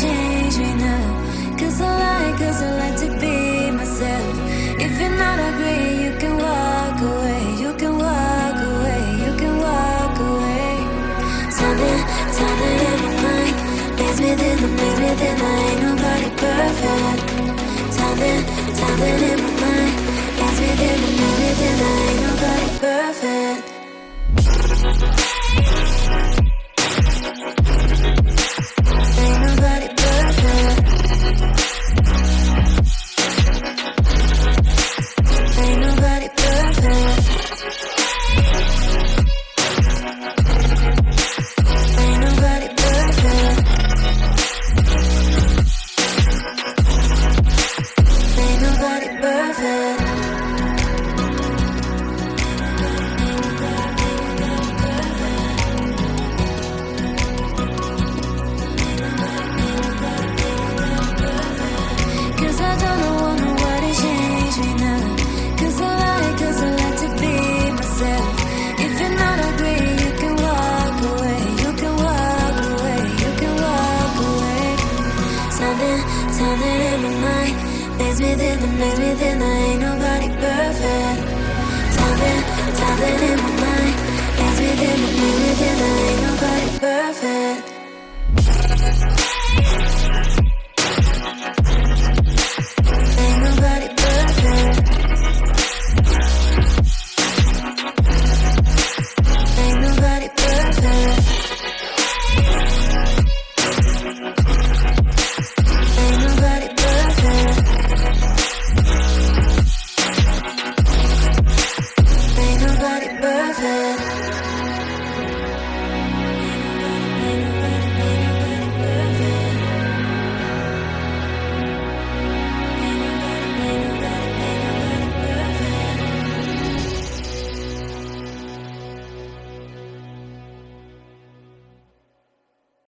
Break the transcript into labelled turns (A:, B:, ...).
A: change me now. Cause I like to be myself. If you're not agree, you can walk away. You can walk away, you can walk away. Something in my mind makes me think I ain't nobody perfect. Something in my mind makes me think I ain't nobody perfect. Ain't nobody perfect. Ain't nobody perfect. Ain't nobody perfect. Ain't nobody perfect. Cause I don't want nobody change me now. Cause I like to be myself. If you're not agree, you can walk away. You can walk away, you can walk away. Something in my mind makes me think I ain't nobody perfect. Something in my mind makes me think I ain't nobody